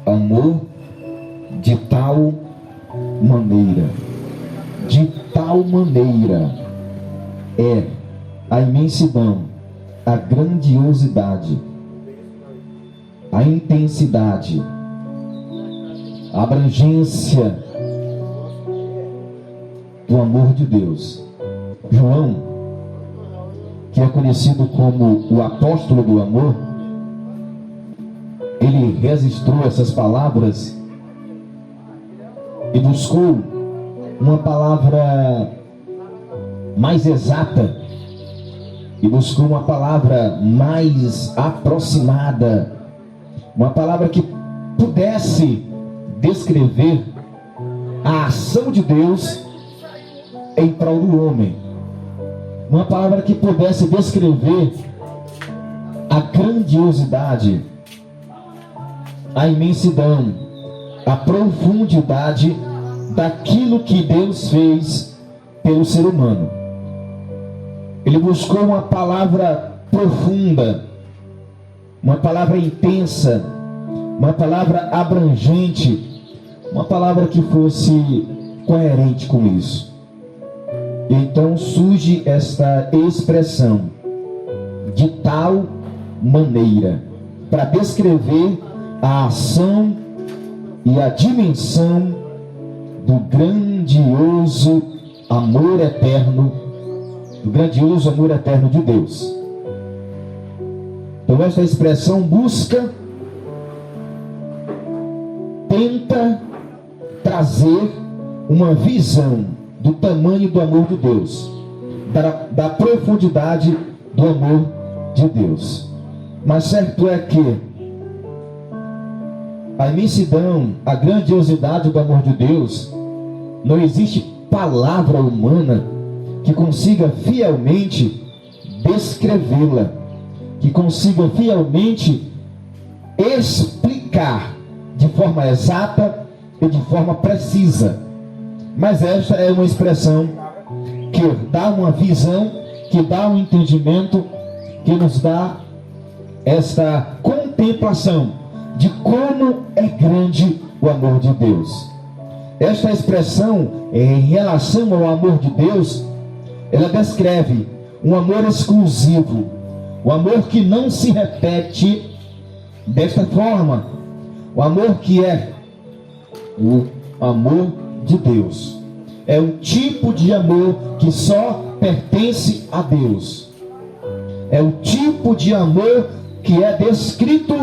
amor de tal maneira. De tal maneira é a imensidão, a grandiosidade, a intensidade, a abrangência do amor de Deus. João, que é conhecido como o apóstolo do amor, ele registrou essas palavras e buscou uma palavra mais exata, e buscou uma palavra mais aproximada, uma palavra que pudesse descrever a ação de Deus em prol do homem, uma palavra que pudesse descrever a grandiosidade, a imensidão, a profundidade daquilo que Deus fez pelo ser humano. Ele buscou uma palavra profunda, uma palavra intensa, uma palavra abrangente, uma palavra que fosse coerente com isso. E então surge esta expressão, de tal maneira, para descrever a ação e a dimensão do grandioso amor eterno, do grandioso amor eterno de Deus. Então esta expressão tenta trazer uma visão do tamanho do amor de Deus, da profundidade do amor de Deus. Mas certo é que a imensidão, a grandiosidade do amor de Deus, não existe palavra humana que consiga fielmente descrevê-la, que consiga fielmente explicar de forma exata e de forma precisa. Mas esta é uma expressão que dá uma visão, que dá um entendimento, que nos dá esta contemplação de como é grande o amor de Deus. Esta expressão, em relação ao amor de Deus, ela descreve um amor exclusivo, um amor que não se repete desta forma, o amor que é o amor de Deus. É um tipo de amor que só pertence a Deus. É o tipo de amor que é descrito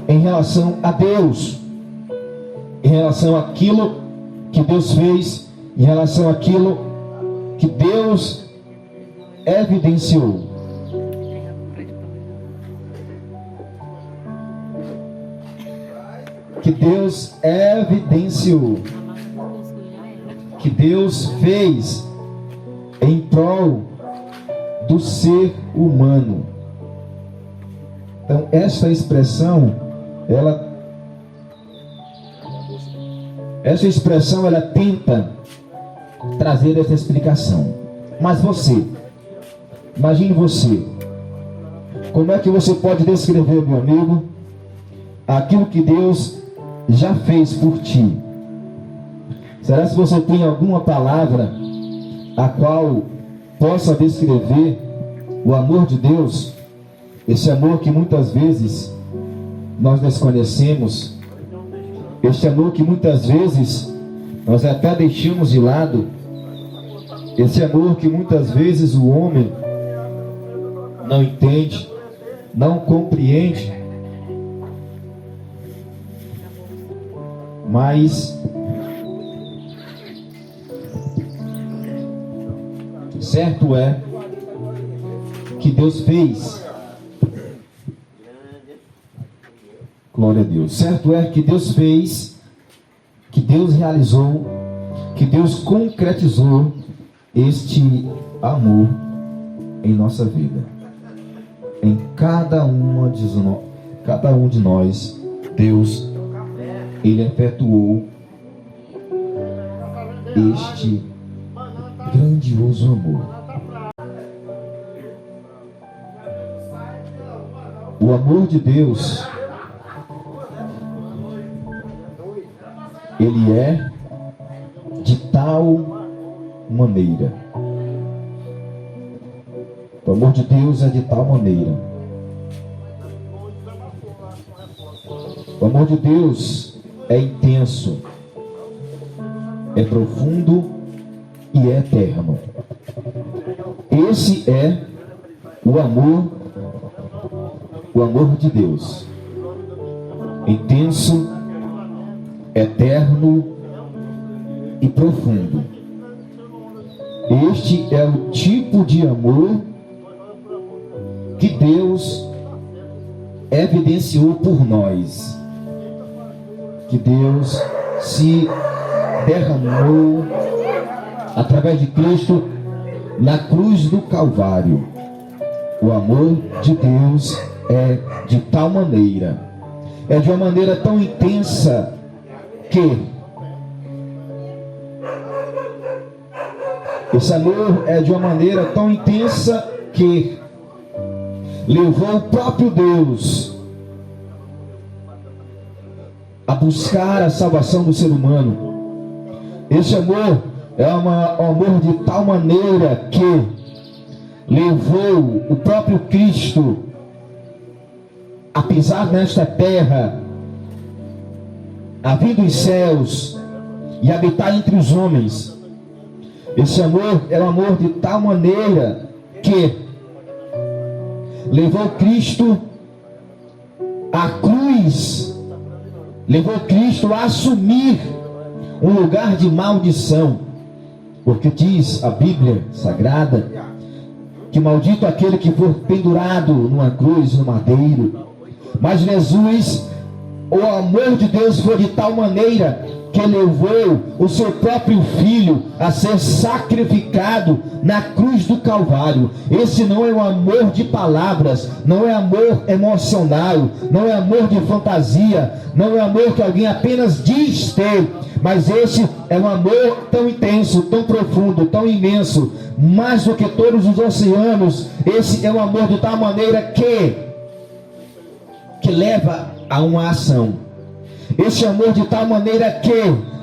em relação a Deus, em relação àquilo que Deus fez, em relação àquilo que Deus evidenciou. Que Deus evidenciou, que Deus fez em prol do ser humano. Então esta expressão, essa expressão ela tenta trazer essa explicação. Mas imagine você, como é que você pode descrever, meu amigo, aquilo que Deus já fez por ti? Será que você tem alguma palavra a qual possa descrever o amor de Deus? Esse amor que muitas vezes nós desconhecemos, este amor que muitas vezes nós até deixamos de lado, esse amor que muitas vezes o homem não entende, não compreende, mas certo é que Deus fez. Glória a Deus. Certo é que Deus fez, que Deus realizou, que Deus concretizou este amor em nossa vida. Em cada um de nós, Deus, Ele efetuou este grandioso amor. O amor de Deus ele é de tal maneira. O amor de Deus é de tal maneira. O amor de Deus é intenso, é profundo e é eterno. Esse é o amor de Deus. Intenso, eterno e profundo. Este é o tipo de amor que Deus evidenciou por nós, que Deus se derramou através de Cristo na cruz do Calvário. O amor de Deus é de tal maneira, é de uma maneira tão intensa que esse amor é de uma maneira tão intensa que levou o próprio Deus a buscar a salvação do ser humano. Esse amor é um amor de tal maneira que levou o próprio Cristo a pisar nesta terra, a vir dos céus e habitar entre os homens. Esse amor é um amor de tal maneira que levou Cristo à cruz, levou Cristo a assumir um lugar de maldição, porque diz a Bíblia Sagrada que maldito aquele que for pendurado numa cruz, no madeiro. Mas Jesus, o amor de Deus foi de tal maneira que levou o seu próprio filho a ser sacrificado na cruz do Calvário. Esse não é um amor de palavras, não é amor emocional, não é amor de fantasia, não é amor que alguém apenas diz ter, mas esse é um amor tão intenso, tão profundo, tão imenso, mais do que todos os oceanos. Esse é um amor de tal maneira que leva a uma ação. Esse amor de tal maneira que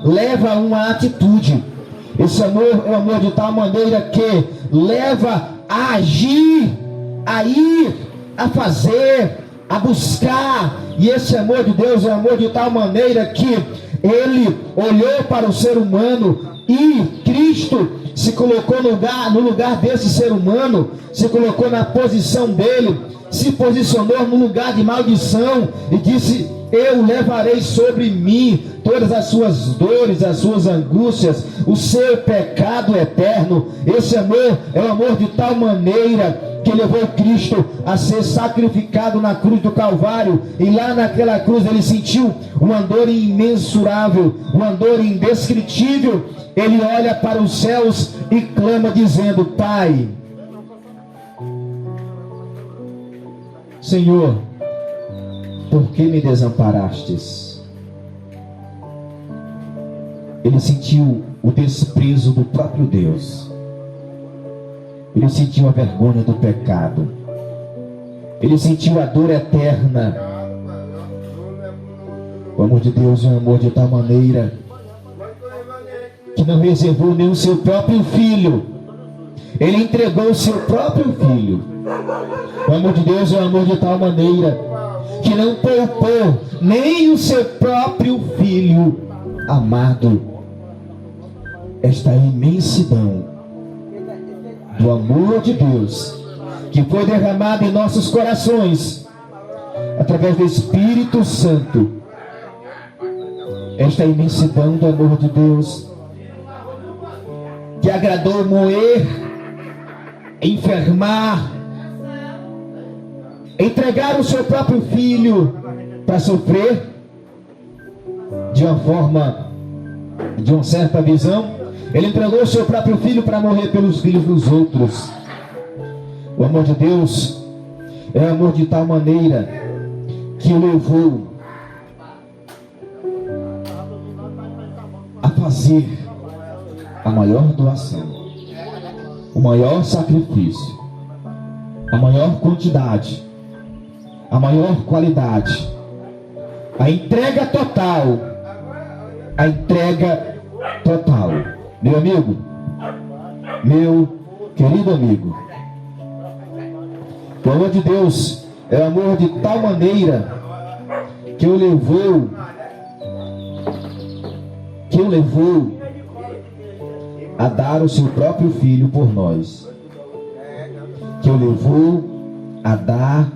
leva a uma atitude. Esse amor é um amor de tal maneira que leva a agir, a ir, a fazer, a buscar. E esse amor de Deus é um amor de tal maneira que Ele olhou para o ser humano e Cristo se colocou no lugar desse ser humano, se colocou na posição dele, se posicionou no lugar de maldição e disse: eu levarei sobre mim todas as suas dores, as suas angústias, o seu pecado eterno. Esse amor é um amor de tal maneira que levou Cristo a ser sacrificado na cruz do Calvário. E lá naquela cruz ele sentiu uma dor imensurável, uma dor indescritível. Ele olha para os céus e clama dizendo: Pai, Senhor, por que me desamparastes? Ele sentiu o desprezo do próprio Deus. Ele sentiu a vergonha do pecado. Ele sentiu a dor eterna. O amor de Deus é um amor de tal maneira que não reservou nem o seu próprio filho. Ele entregou o seu próprio filho. O amor de Deus é um amor de tal maneira que não poupou nem o seu próprio filho amado. Esta imensidão do amor de Deus que foi derramado em nossos corações através do Espírito Santo. Esta imensidão do amor de Deus que agradou moer, enfermar, entregar o seu próprio filho para sofrer de uma forma, de uma certa visão. Ele entregou o seu próprio filho para morrer pelos filhos dos outros. O amor de Deus é amor de tal maneira que o levou a fazer a maior doação, o maior sacrifício, a maior quantidade, a maior qualidade, a entrega total a entrega total. Meu amigo, meu querido amigo, o amor de Deus é um amor de tal maneira que o levou a dar o seu próprio filho por nós. Que o levou a dar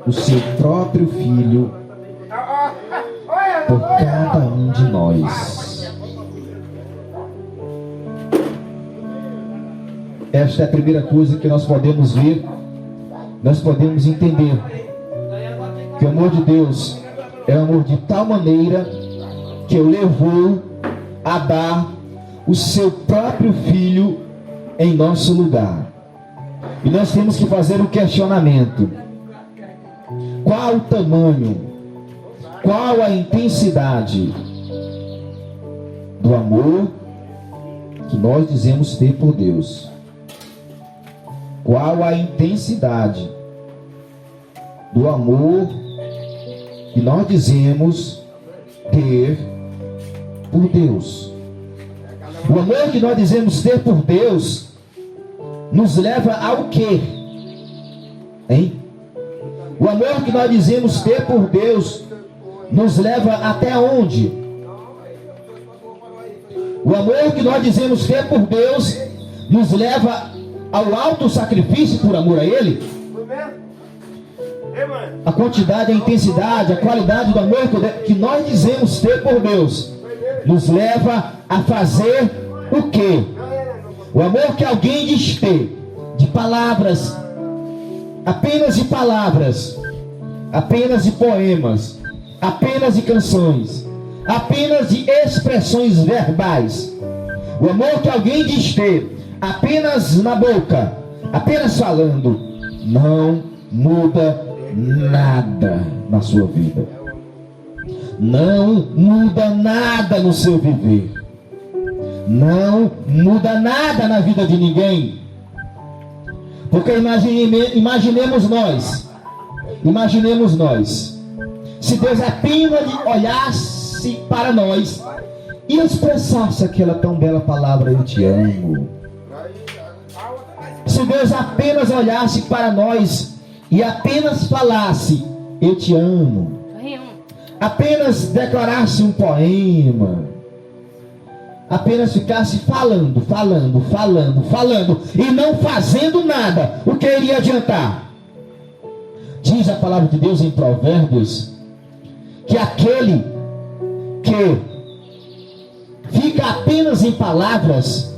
o seu próprio filho por cada um de nós. Esta é a primeira coisa que nós podemos ver, nós podemos entender. Que o amor de Deus é um amor de tal maneira que o levou a dar o seu próprio filho em nosso lugar. E nós temos que fazer um questionamento: qual o tamanho, qual a intensidade do amor que nós dizemos ter por Deus? Qual a intensidade do amor que nós dizemos ter por Deus? O amor que nós dizemos ter por Deus nos leva ao quê? Hein? O amor que nós dizemos ter por Deus nos leva até onde? O amor que nós dizemos ter por Deus nos leva ao alto sacrifício por amor a Ele? A quantidade, a intensidade, a qualidade do amor que nós dizemos ter por Deus nos leva a fazer o quê? O amor que alguém diz ter, de palavras, apenas de palavras, apenas de poemas, apenas de canções, apenas de expressões verbais. O amor que alguém diz ter, apenas na boca, apenas falando, não muda nada na sua vida. Não muda nada no seu viver. Não muda nada na vida de ninguém. Porque imaginemos nós, se Deus apenas olhasse para nós e expressasse aquela tão bela palavra, eu te amo. Se Deus apenas olhasse para nós e apenas falasse, eu te amo. Apenas declarasse um poema, apenas ficasse falando e não fazendo nada, o que iria adiantar? Diz a palavra de Deus em Provérbios que aquele que fica apenas em palavras,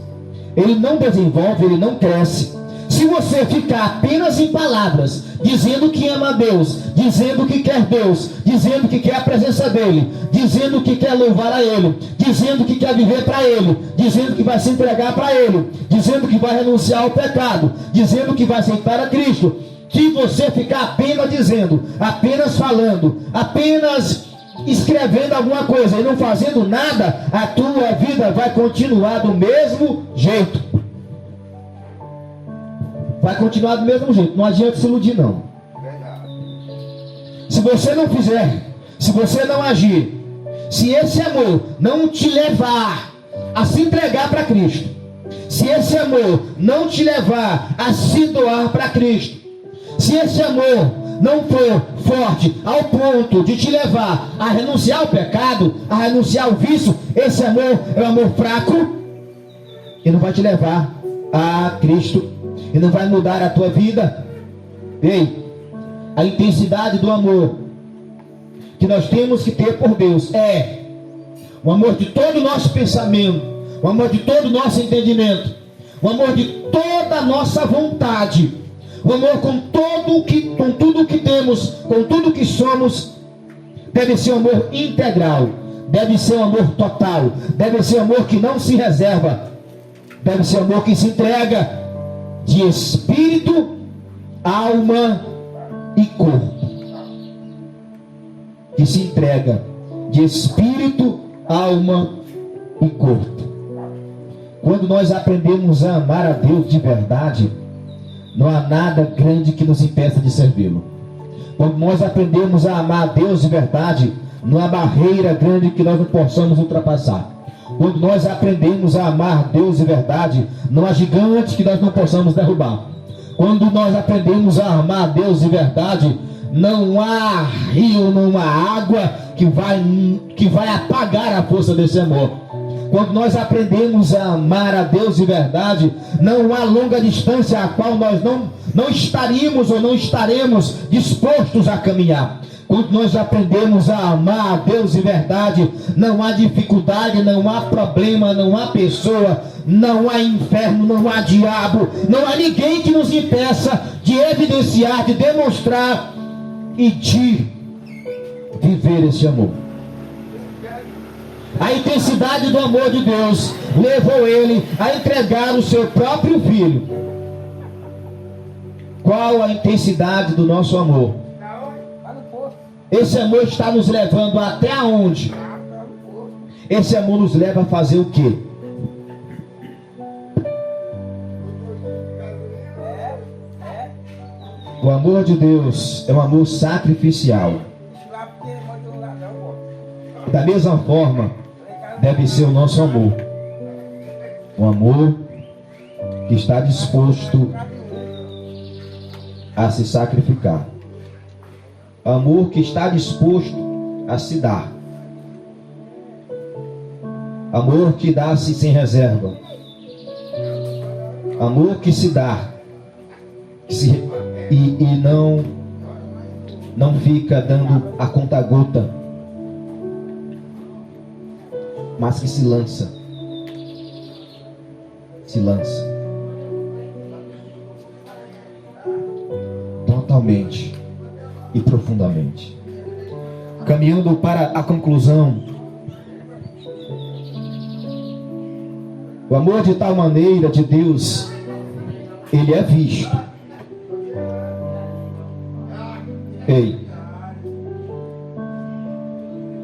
ele não desenvolve, ele não cresce. Se você ficar apenas em palavras, dizendo que ama a Deus, dizendo que quer Deus, dizendo que quer a presença dEle, dizendo que quer louvar a Ele, dizendo que quer viver para Ele, dizendo que vai se entregar para Ele, dizendo que vai renunciar ao pecado, dizendo que vai aceitar a Cristo, se você ficar apenas dizendo, apenas falando, apenas escrevendo alguma coisa e não fazendo nada, a tua vida vai continuar do mesmo jeito. Vai continuar do mesmo jeito, não adianta se iludir não. Se você não fizer, se você não agir, se esse amor não te levar a se entregar para Cristo, se esse amor não te levar a se doar para Cristo, se esse amor não for forte ao ponto de te levar a renunciar ao pecado, a renunciar ao vício, esse amor é um amor fraco e não vai te levar a Cristo. E não vai mudar a tua vida. Ei, a intensidade do amor que nós temos que ter por Deus é o amor de todo o nosso pensamento, o amor de todo o nosso entendimento, o amor de toda a nossa vontade, o amor com tudo que temos, com tudo que somos. Deve ser um amor integral, deve ser um amor total, deve ser um amor que não se reserva, deve ser um amor que se entrega de espírito, alma e corpo. Que se entrega de espírito, alma e corpo. Quando nós aprendemos a amar a Deus de verdade, não há nada grande que nos impeça de servi-lo. Quando nós aprendemos a amar a Deus de verdade, não há barreira grande que nós não possamos ultrapassar. Quando nós aprendemos a amar Deus de verdade, não há gigante que nós não possamos derrubar. Quando nós aprendemos a amar Deus de verdade, não há rio, não há água que vai apagar a força desse amor. Quando nós aprendemos a amar a Deus de verdade, não há longa distância a qual nós não estaríamos ou não estaremos dispostos a caminhar. Quando nós aprendemos a amar a Deus de verdade, não há dificuldade, não há problema, não há pessoa, não há inferno, não há diabo, não há ninguém que nos impeça de evidenciar, de demonstrar e de viver esse amor. A intensidade do amor de Deus levou ele a entregar o seu próprio filho. Qual a intensidade do nosso amor? Esse amor está nos levando até onde? Esse amor nos leva a fazer o quê? O amor de Deus é um amor sacrificial. Da mesma forma, deve ser o nosso amor. Um amor que está disposto a se sacrificar. Amor que está disposto a se dar. Amor que dá-se sem reserva. Amor que se dá. E não fica dando a conta-gota, mas que se lança totalmente e profundamente. Caminhando para a conclusão, o amor de tal maneira de Deus, ele é visto.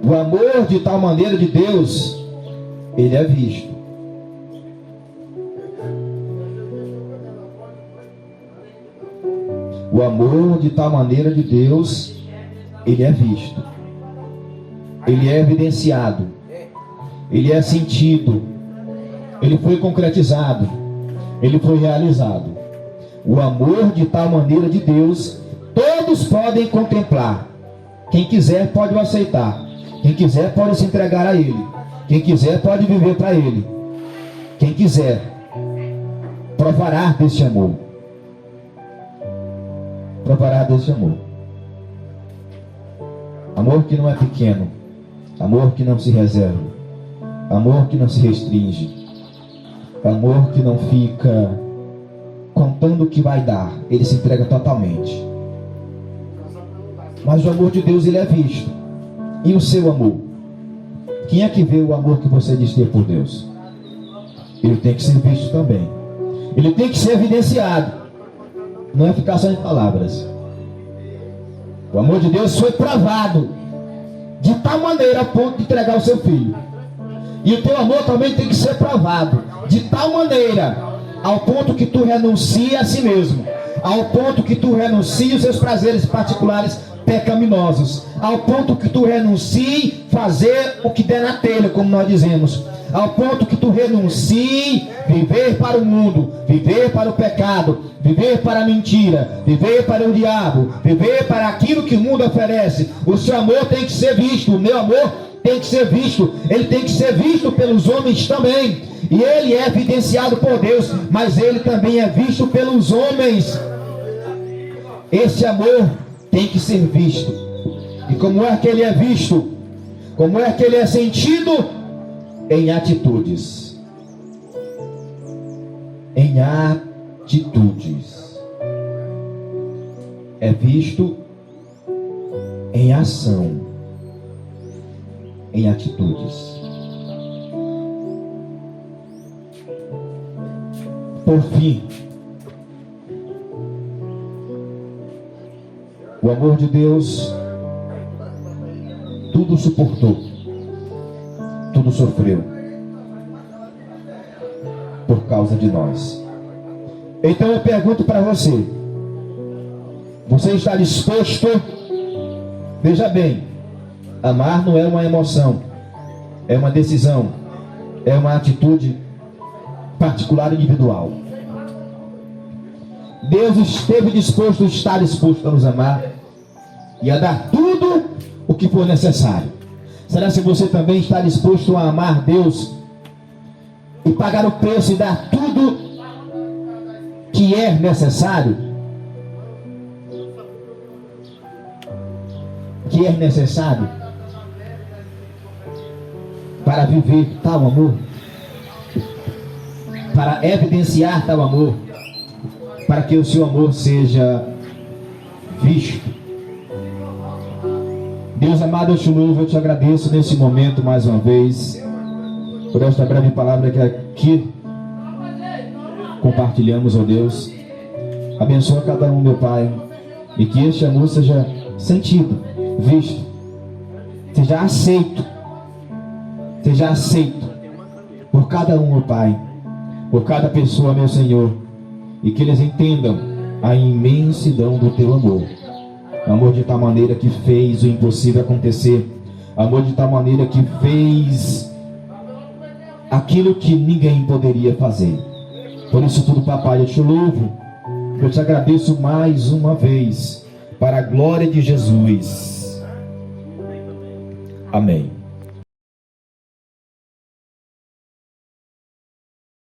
O amor de tal maneira de Deus, ele é visto. O amor de tal maneira de Deus, ele é visto. Ele é evidenciado. Ele é sentido. Ele foi concretizado. Ele foi realizado. O amor de tal maneira de Deus, todos podem contemplar. Quem quiser pode o aceitar. Quem quiser pode se entregar a Ele. Quem quiser pode viver para Ele. Quem quiser provará desse amor. Provará desse amor. Amor que não é pequeno. Amor que não se reserva. Amor que não se restringe. Amor que não fica contando o que vai dar. Ele se entrega totalmente. Mas o amor de Deus, ele é visto. E o seu amor? Quem é que vê o amor que você diz ter por Deus? Ele tem que ser visto também. Ele tem que ser evidenciado. Não é ficar só em palavras. O amor de Deus foi provado de tal maneira a ponto de entregar o seu filho. E o teu amor também tem que ser provado de tal maneira ao ponto que tu renuncia a si mesmo, ao ponto que tu renuncia os seus prazeres particulares pecaminosos, ao ponto que tu renuncie fazer o que der na telha, como nós dizemos, ao ponto que tu renuncie viver para o mundo, viver para o pecado, viver para a mentira, viver para o diabo, viver para aquilo que o mundo oferece. O seu amor tem que ser visto, o meu amor tem que ser visto, ele tem que ser visto pelos homens também, e ele é evidenciado por Deus, mas ele também é visto pelos homens. Esse amor tem que ser visto. E como é que ele é visto? Como é que ele é sentido? Em atitudes. Em atitudes. É visto em ação. Em atitudes. Por fim, o amor de Deus tudo suportou, tudo sofreu por causa de nós. Então eu pergunto para você: você está disposto, veja bem, Amar não é uma emoção, é uma decisão, é uma atitude particular e individual. Deus esteve disposto, está disposto a nos amar e a dar tudo o que for necessário. Será que você também está disposto a amar Deus e pagar o preço e dar tudo que é necessário? Que é necessário para viver tal amor, para evidenciar tal amor, para que o seu amor seja visto. Deus amado, eu te louvo, eu te agradeço nesse momento mais uma vez por esta breve palavra que aqui compartilhamos, ó Deus. Abençoa cada um, meu Pai, e que este amor seja sentido, visto, seja aceito por cada um, meu Pai, por cada pessoa, meu Senhor, e que eles entendam a imensidão do teu amor. Amor de tal maneira que fez o impossível acontecer. Amor de tal maneira que fez aquilo que ninguém poderia fazer. Por isso tudo, papai, eu te louvo, eu te agradeço mais uma vez, para a glória de Jesus. Amém.